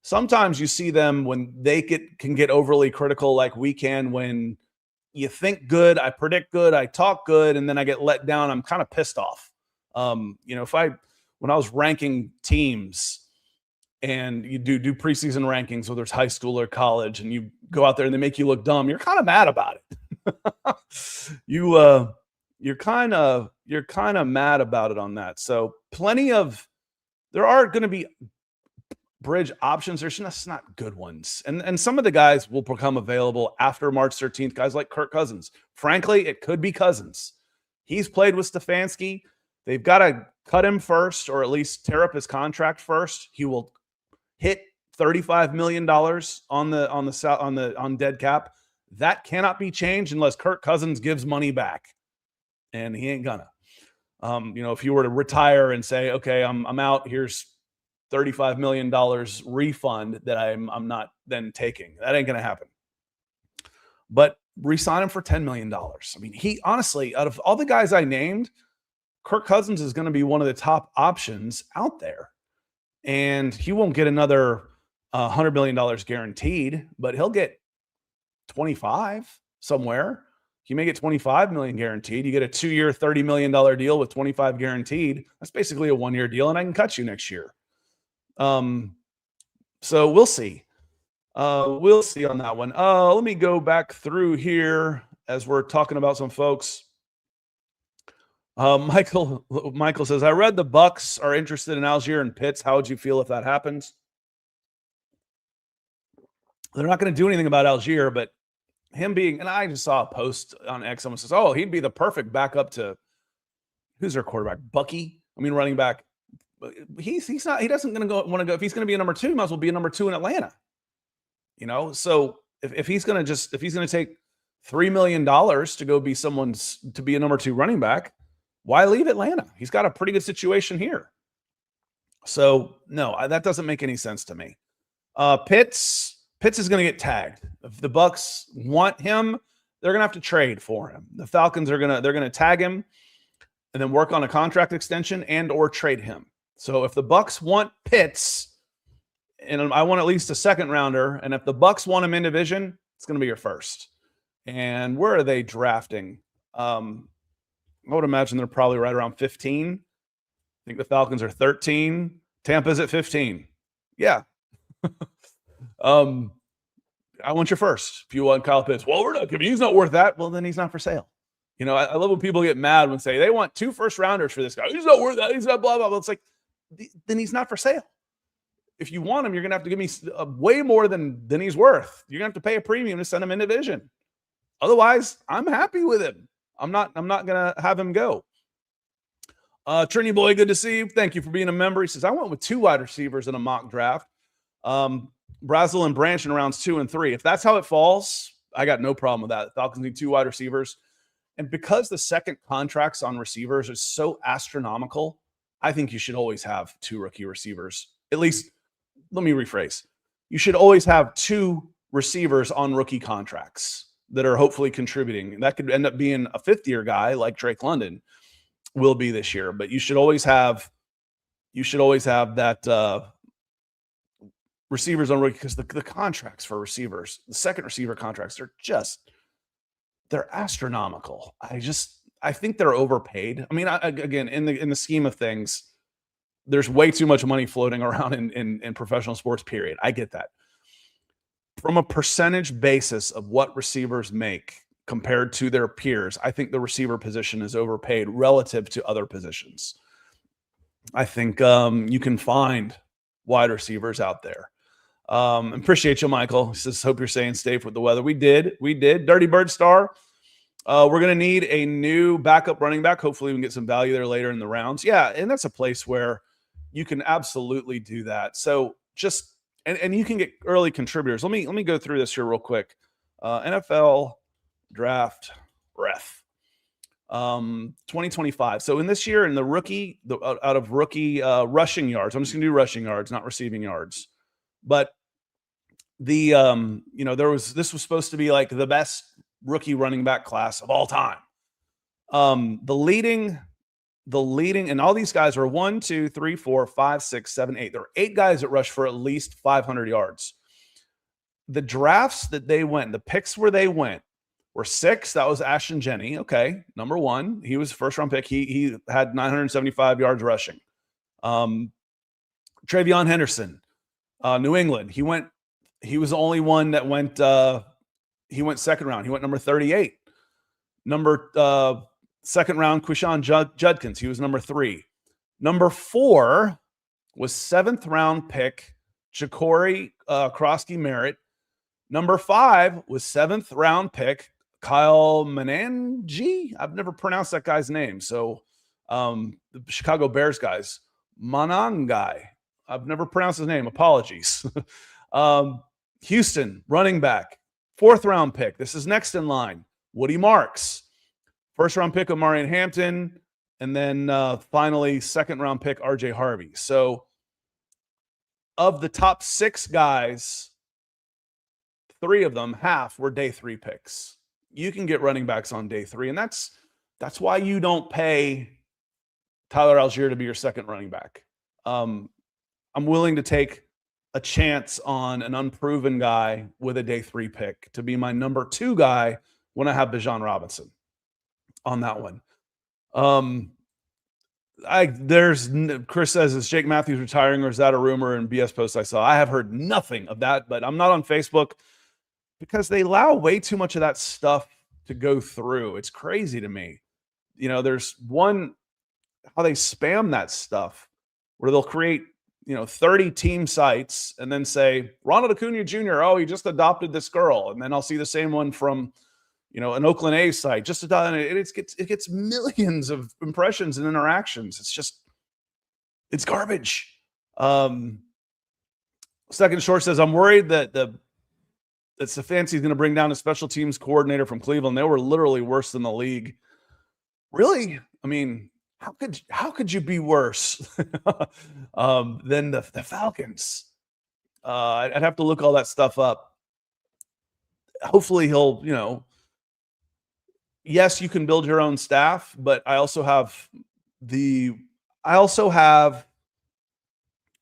sometimes you see them when they can get overly critical, like we can when you think good, I predict good, I talk good, and then I get let down. I'm kind of pissed off. When I was ranking teams and you do preseason rankings, whether it's high school or college, and you go out there and they make you look dumb, you're kind of mad about it. You're kind of mad about it on that. So there are going to be bridge options. There's just not good ones. And some of the guys will become available after March 13th, guys like Kirk Cousins. Frankly, it could be Cousins. He's played with Stefanski. They've got to cut him first, or at least tear up his contract first. He will hit $35 million on dead cap. That cannot be changed unless Kirk Cousins gives money back, and he ain't gonna. If you were to retire and say, okay, I'm out, here's $35 million refund that I'm not then taking. That ain't gonna happen. But re-sign him for $10 million. I mean, he honestly, out of all the guys I named, Kirk Cousins is going to be one of the top options out there. And he won't get another $100 million guaranteed, but he'll get 25 somewhere. You may get 25 million guaranteed. You get a 2-year, $30 million deal with 25 guaranteed. That's basically a 1-year deal, and I can cut you next year. So we'll see. We'll see on that one. Let me go back through here as we're talking about some folks. Michael says, I read the Bucks are interested in Algier and Pitts. How would you feel if that happens? They're not going to do anything about Algier, but him being, and I just saw a post on X. Someone says, oh, he'd be the perfect backup to, who's their quarterback? Bucky? Running back. He's not, he doesn't want to go. If he's going to be a number 2, he might as well be a number 2 in Atlanta. So if he's going to take $3 million to go be to be a number 2 running back, why leave Atlanta? He's got a pretty good situation here. So no, that doesn't make any sense to me. Pitts is going to get tagged. If the Bucks want him, they're going to have to trade for him. The Falcons they're going to tag him and then work on a contract extension and or trade him. So if the Bucks want Pitts, and I want at least a 2nd rounder, and if the Bucks want him in division, it's going to be your first. And where are they drafting? I would imagine they're probably right around 15. I think the Falcons are 13. Tampa's at 15. Yeah. I want your first. If you want Kyle Pitts, well, he's not worth that. Well, then he's not for sale. I love when people get mad when say they want 2 first-rounders for this guy. He's not worth that. He's not blah, blah, blah. It's like, then he's not for sale. If you want him, you're going to have to give me way more than he's worth. You're going to have to pay a premium to send him in division. Otherwise, I'm happy with him. I'm not going to have him go. Trini Boy, good to see you. Thank you for being a member. He says, I went with 2 wide receivers in a mock draft. Brazel and Branch in rounds 2 and 3. If that's how it falls, I got no problem with that. The Falcons need 2 wide receivers. And because the second contracts on receivers are so astronomical, I think you should always have 2 rookie receivers. At least, let me rephrase. You should always have 2 receivers on rookie contracts that are hopefully contributing. That could end up being a 5th-year guy like Drake London will be this year. But you should always have that receivers on rookie, because the contracts for receivers, the second receiver contracts, they're astronomical. I think they're overpaid. Again, in the scheme of things, there's way too much money floating around in professional sports, period. I get that. From a percentage basis of what receivers make compared to their peers, I think the receiver position is overpaid relative to other positions. I think you can find wide receivers out there. Appreciate you, Michael. He says, hope you're staying safe with the weather. We did. Dirty Bird Star. We're going to need a new backup running back. Hopefully we can get some value there later in the rounds. Yeah, and that's a place where you can absolutely do that. So and you can get early contributors. Let me go through this here real quick. NFL draft ref 2025. So in this year, in the rookie, out of rookie rushing yards, I'm just gonna do rushing yards, not receiving yards. But this was supposed to be like the best rookie running back class of all time. The leading, and all these guys are 1, 2, 3, 4, 5, 6, 7, 8. There are 8 guys that rush for at least 500 yards. The drafts that they went, the picks where they went, were 6. That was Ashton Jenney. Okay, number 1. He was first round pick. He had 975 yards rushing. Travion Henderson, New England. He was the only one that went. He went second round. He went number 38. Number second round, Quishon Judkins. He was number 3. Number 4 was 7th round pick Ja'Cory Krosky Merritt. Number 5 was 7th round pick Kyle Manangi. I've never pronounced that guy's name. So the Chicago Bears guys, Manangai. I've never pronounced his name. Apologies. Houston, running back, 4th round pick. This is next in line. Woody Marks. 1st round pick of Marion Hampton. And then finally, 2nd round pick RJ Harvey. So of the top 6 guys, 3 of them, half were day 3 picks. You can get running backs on day 3. And that's why you don't pay Tyler Algier to be your second running back. I'm willing to take a chance on an unproven guy with a day 3 pick to be my number 2 guy when I have Bijan Robinson on that one. Chris says, is Jake Matthews retiring or is that a rumor in BS post I saw? I have heard nothing of that, but I'm not on Facebook because they allow way too much of that stuff to go through. It's crazy to me. There's one, how they spam that stuff where they'll create, 30 team sites and then say, Ronald Acuna Jr., oh, he just adopted this girl. And then I'll see the same one from, an Oakland A's site. It gets millions of impressions and interactions. It's garbage. Second Short says, I'm worried that Stefanski is going to bring down a special teams coordinator from Cleveland. They were literally worse than the league. Really? I mean, how could you be worse than the Falcons? I'd have to look all that stuff up. Hopefully he'll, yes, you can build your own staff, but I also have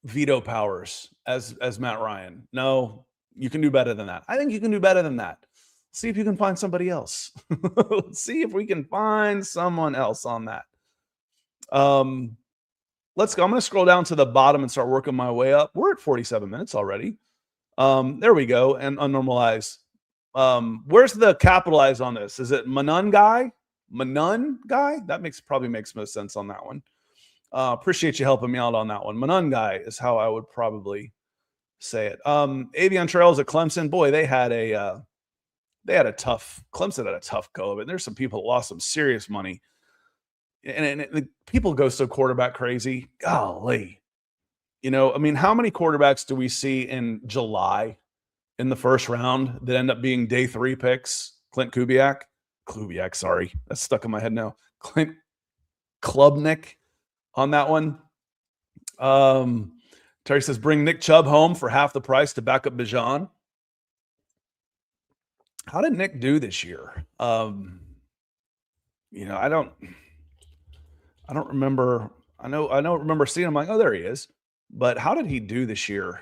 veto powers as Matt Ryan. No, you can do better than that. I think you can do better than that. See if you can find somebody else. See if we can find someone else on that. Let's go. I'm going to scroll down to the bottom and start working my way up. We're at 47 minutes already. There we go. And unnormalized. Where's the capitalized on this? Is it Manun guy? That probably makes most sense on that one. Appreciate you helping me out on that one. Manun guy is how I would probably say it. Avion Trails at Clemson. Boy, Clemson had a tough go of it. There's some people that lost some serious money. And people go so quarterback crazy. Golly. How many quarterbacks do we see in July in the first round that end up being day 3 picks? Clint Kubiak, sorry. That's stuck in my head now. Clint Klubnik on that one. Terry says, bring Nick Chubb home for half the price to back up Bijan. How did Nick do this year? I don't remember. I don't remember seeing him like, oh, there he is. But how did he do this year?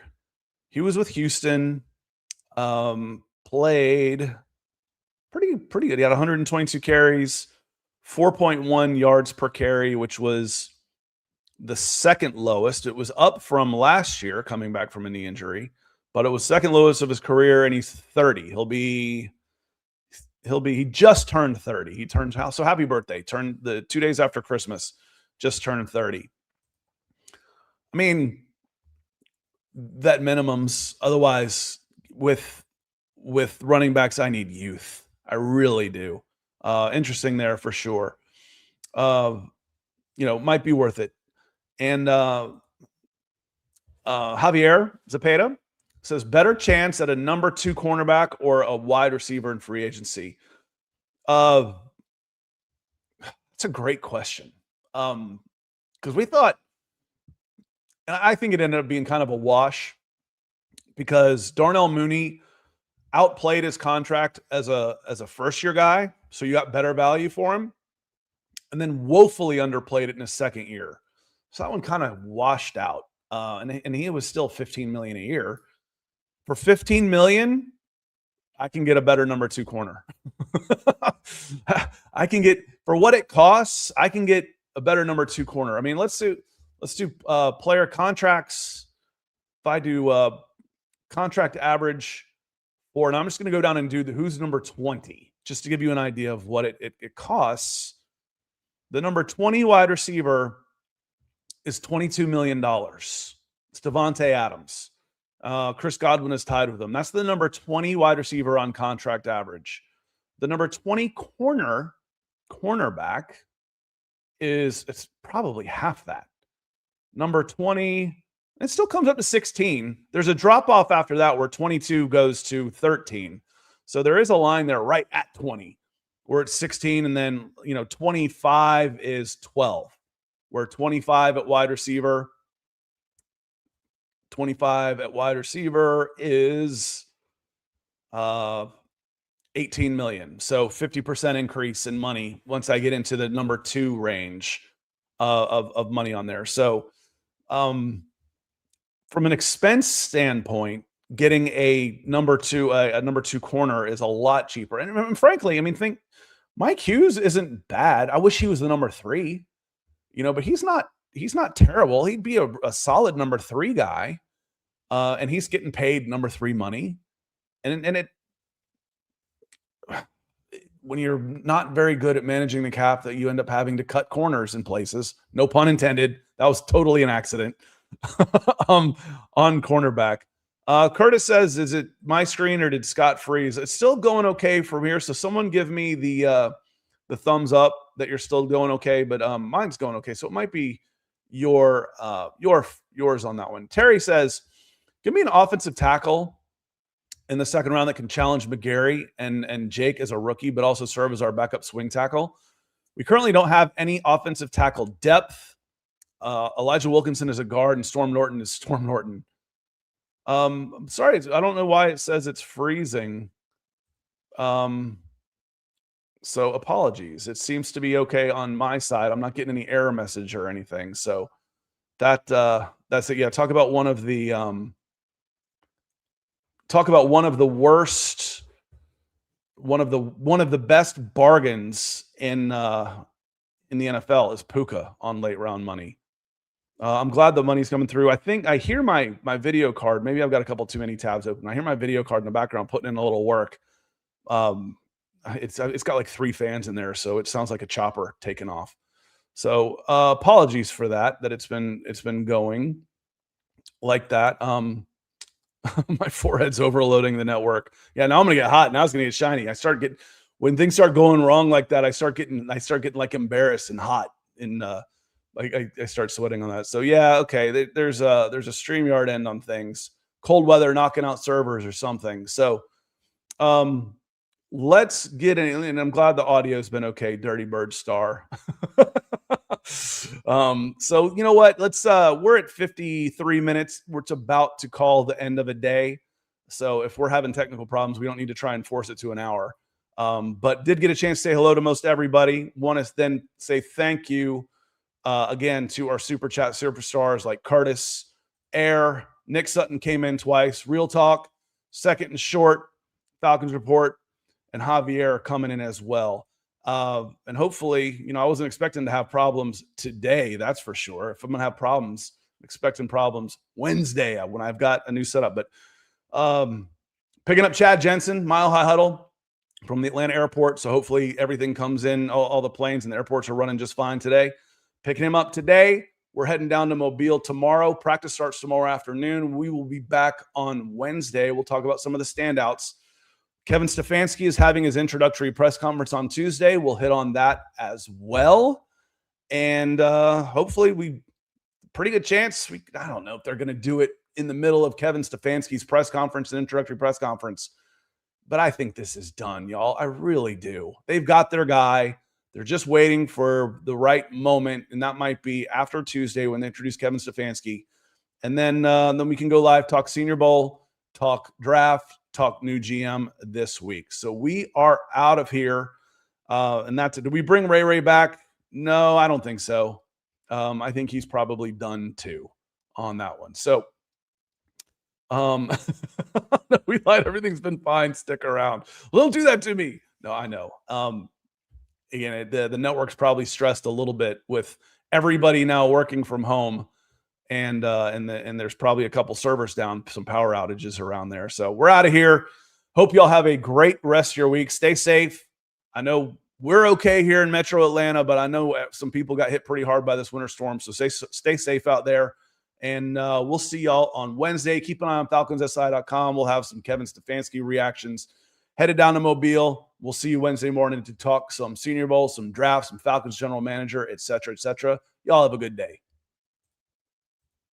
He was with Houston, played pretty good. He had 122 carries, 4.1 yards per carry, which was the second lowest. It was up from last year, coming back from a knee injury, but it was second lowest of his career, and he's 30. He just turned 30. So happy birthday. Turned the 2 days after Christmas, just turned 30. I mean, that minimums. Otherwise, with running backs, I need youth. I really do. Interesting there for sure. Might be worth it. And Javier Zapata says, better chance at a number 2 cornerback or a wide receiver in free agency. That's a great question. Because we thought, and I think it ended up being kind of a wash because Darnell Mooney outplayed his contract as a first-year guy, so you got better value for him, and then woefully underplayed it in his second year. So that one kind of washed out, and he was still $15 million a year. For $15 million, I can get a better number 2 corner. I can get, for what it costs, I can get a better number 2 corner. I mean, let's do player contracts. If I do contract average and I'm just going to go down and do who's number 20, just to give you an idea of what it costs. The number 20 wide receiver is $22 million. It's Devontae Adams. Chris Godwin is tied with him. That's the number 20 wide receiver on contract average. The number 20 cornerback it's probably half that. Number 20, it still comes up to 16. There's a drop off after that where 22 goes to 13. So there is a line there right at 20 where it's 16, and then 25 is 12. Where 25 at wide receiver is 18 million. So 50% increase in money once I get into the number 2 range of money on there. So from an expense standpoint, getting a number 2 corner is a lot cheaper. And frankly, I mean, think Mike Hughes isn't bad. I wish he was the number 3, but he's not terrible. He'd be a solid number 3 guy. And he's getting paid number 3 money. And when you're not very good at managing the cap, that you end up having to cut corners in places, no pun intended. That was totally an accident. On cornerback. Curtis says, is it my screen or did Scott freeze? It's still going okay from here. So someone give me the thumbs up that you're still going okay, but mine's going okay. So it might be yours on that one. Terry says, give me an offensive tackle in the second round that can challenge McGarry and Jake as a rookie, but also serve as our backup swing tackle. We currently don't have any offensive tackle depth. Elijah Wilkinson is a guard and Storm Norton is Storm Norton. I'm sorry, I don't know why it says it's freezing. So apologies. It seems to be okay on my side. I'm not getting any error message or anything. So that's it. Yeah, talk about one of the worst, one of the best bargains in the NFL is Puka on late round money. I'm glad the money's coming through. I think I hear my video card. Maybe I've got a couple too many tabs open. I hear my video card in the background putting in a little work. It's got like 3 fans in there, so it sounds like a chopper taking off. So apologies for that it's been going like that. My forehead's overloading the network. Yeah, now I'm gonna get hot. Now it's gonna get shiny. When things start going wrong like that, I start getting like embarrassed and hot, and I start sweating on that. So yeah, okay. There's a StreamYard end on things. Cold weather knocking out servers or something. So let's get in, and I'm glad the audio's been okay. Dirty Bird Star. So you know what? We're at 53 minutes. We're about to call the end of a day. So if we're having technical problems, we don't need to try and force it to an hour. But did get a chance to say hello to most everybody. Want to then say thank you again to our super chat superstars like Curtis, Air, Nick Sutton came in twice, Real Talk, Second and Short, Falcons Report, and Javier are coming in as well. And hopefully, I wasn't expecting to have problems today. That's for sure. If I'm going to have problems, I'm expecting problems Wednesday when I've got a new setup. But picking up Chad Jensen, Mile High Huddle from the Atlanta airport. So hopefully everything comes in. All the planes and the airports are running just fine today. Picking him up today. We're heading down to Mobile tomorrow. Practice starts tomorrow afternoon. We will be back on Wednesday. We'll talk about some of the standouts. Kevin Stefanski is having his introductory press conference on Tuesday. We'll hit on that as well. And hopefully pretty good chance. I don't know if they're going to do it in the middle of Kevin Stefanski's press conference and introductory press conference. But I think this is done, y'all. I really do. They've got their guy. They're just waiting for the right moment. And that might be after Tuesday when they introduce Kevin Stefanski. And then we can go live, talk Senior Bowl, talk draft, talk new GM this week. So we are out of here. And that's it. Do we bring Ray back? No, I don't think so. I think he's probably done too on that one. So We lied. Everything's been fine. Stick around. Don't do that to me. No, I know. Again, the network's probably stressed a little bit with everybody now working from home, and there's probably a couple servers down, some power outages around there. So we're out of here. Hope y'all have a great rest of your week. Stay safe. I know we're okay here in Metro Atlanta, but I know some people got hit pretty hard by this winter storm. So stay safe out there. And we'll see y'all on Wednesday. Keep an eye on FalconsSI.com. We'll have some Kevin Stefanski reactions. Headed down to Mobile. We'll see you Wednesday morning to talk some Senior Bowl, some drafts, some Falcons general manager, et cetera, et cetera. Y'all have a good day.